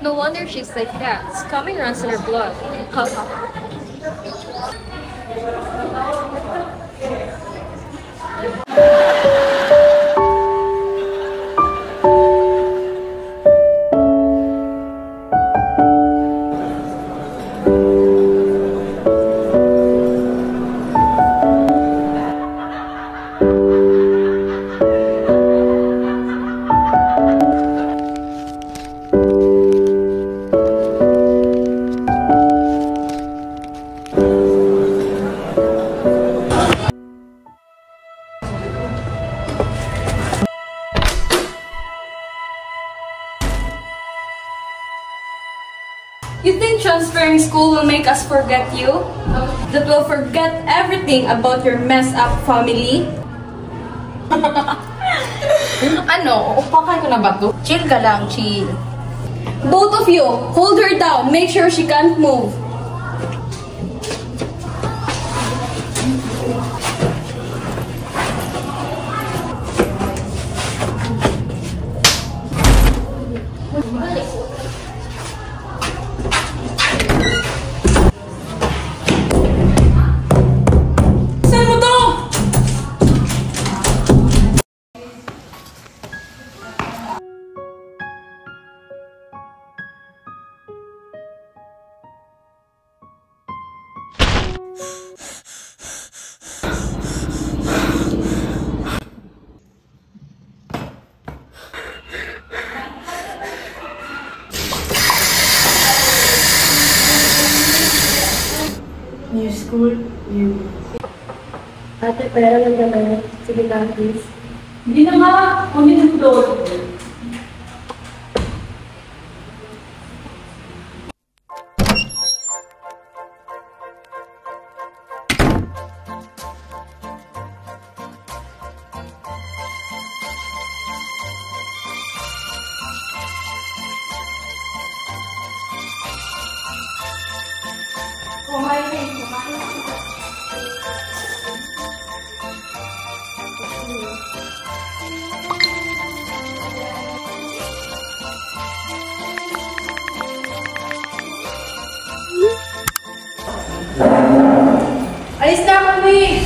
No wonder she's like that. Scumming runs in her blood. Haha. You think transferring school will make us forget you? That we'll forget everything about your messed up family? Ano? Upakan ko na ba to? Chill ka lang, chill. Both of you, hold her down. Make sure she can't move. New school, new. Ate, pera lang naman. Sige na, please. Hindi na nga, kunin ang floor. Alis na kami!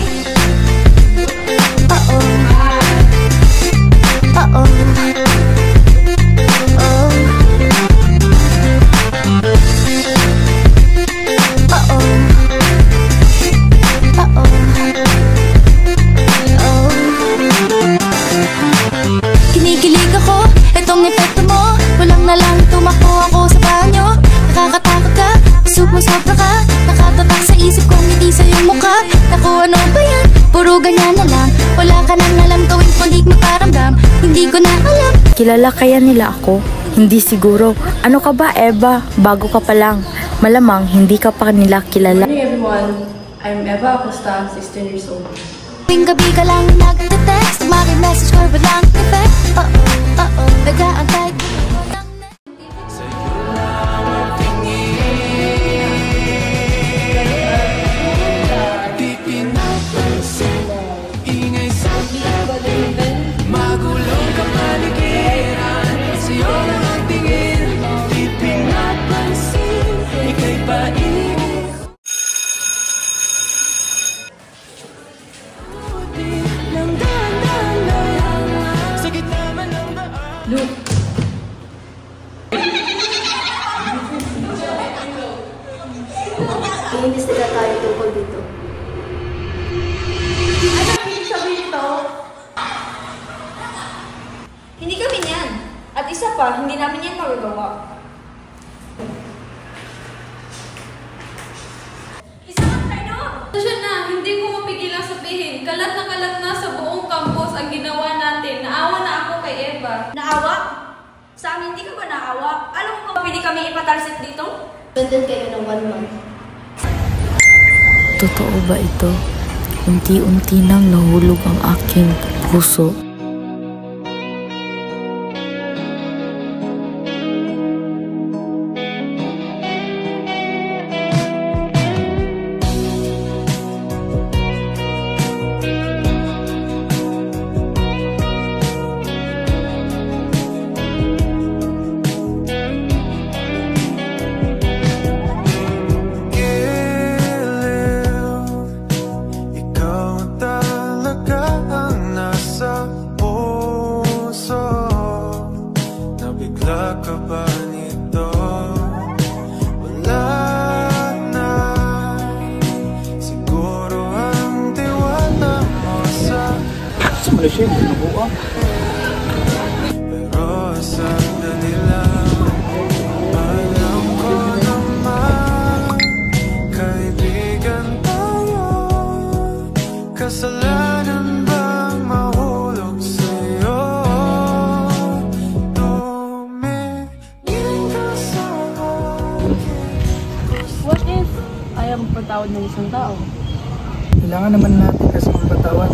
Kinikilig ako, itong epekto mo. Walang na lang tumakbo ako sa banyo. Nakakatakot ka, sobra ka. Nakatatak sa isip kong ngiti sa iyong mukha. Naku, ano ba yan? Puro ganyan na lang. Wala ka nang alam gawin kundi magparamdam. Hindi ko na alam. Kilala kaya nila ako? Hindi siguro. Ano ka ba, Eva? Bago ka pa lang. Malamang hindi ka pa nila kilala. Good morning everyone. I'm Eva Acosta, 16 years old. Tuwing gabi ka lang nagte-text, message ko walang effect. Nag-aantay ko lang. Magulong kapaligiran, sa'yo lang ang tingin. Di pinapansin, ika'y paigil. Nang dahan-dahan lang, sa gitna man ng daan. Luke! Iimbestiga tayo tungkol dito. Hindi kami niyan. At isa pa, hindi namin yan magagawa. Isa ka tayo! Siya na, hindi ko mapigilang sabihin. Kalat na sa buong campus ang ginawa natin. Naawa na ako kay Eva. Naawa? Sa amin, hindi ka ba naawa? Alam mo ba pwede kami ipatalsik dito? Suspended kayo ng 1 month. Totoo ba ito? Unti-unti nang nahulog ang aking puso. Sa Malaysia, nabuha. Pero sandali lang, alam ko naman, kaibigan tayo. Kasalanan bang mahulog sa'yo? Tumingin ka sa akin. What if ayaw magpatawad ng isang tao? Kailangan naman natin kasi magpatawad.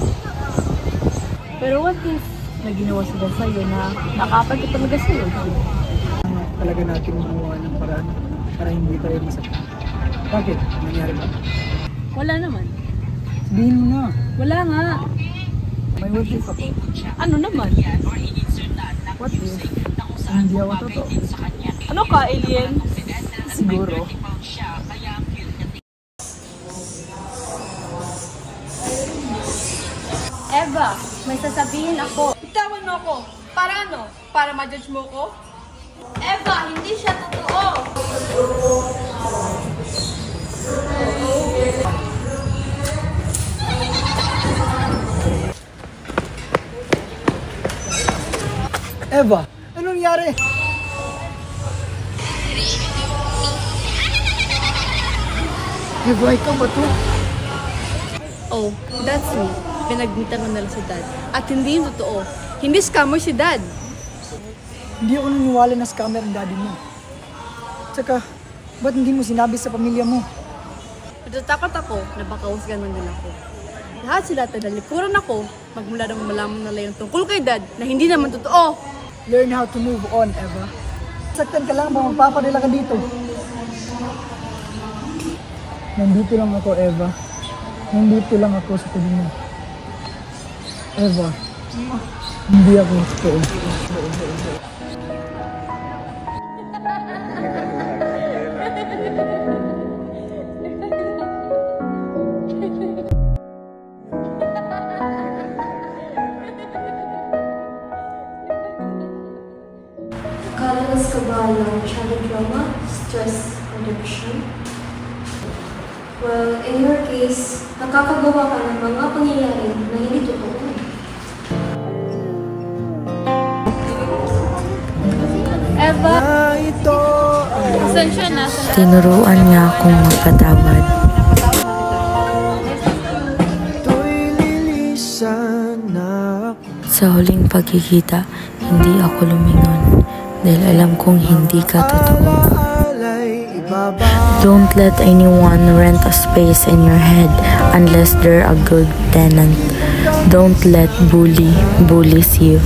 Pero what if na ginawa sila sa'yo na nakapal ka talaga sa'yo? Talaga natin gumawa ng paraan para hindi tayo masaktan. Bakit? Nangyari ba? Wala naman. Sabihin mo na. Wala nga. May what if ako. Ano naman? What if? Hindi ako totoo. Ano ka, alien? Siguro. Eva, may sasabihin ako. Bitawan mo ako. Para ano? Para ma-judge mo ko? Eva, hindi siya totoo. Eva, anong nangyari? Eva, ikaw ba to? Oh, that's me. Pinagmitan mo na lang si Dad. At hindi yung totoo. Hindi scammer si Dad. Hindi ako naniniwala na scammer ang daddy mo. Tsaka, ba't hindi mo sinabi sa pamilya mo? Natatakot ako na baka husgan man din ako. Lahat sila talikuran ako magmula nang malaman nila yung tungkol kay Dad na hindi naman totoo. Learn how to move on, Eva. Saktan ka lang ba? Magpapadala ka dito. Nandito lang ako, Eva. Nandito lang ako sa tabi mo. Eva, hindi ako totoo. Kalalas ka ba ng childhood trauma, stress, or depression? Well, in your case, nakakagawa ka ng mga pangyayari na hindi totoo. Eva, pasensya na. Tinuruan niya akong magpatawad. Sa huling pagkikita, hindi ako lumingon dahil alam kong hindi ka totoo. Don't let anyone rent a space in your head unless they're a good tenant. Don't let bullies you.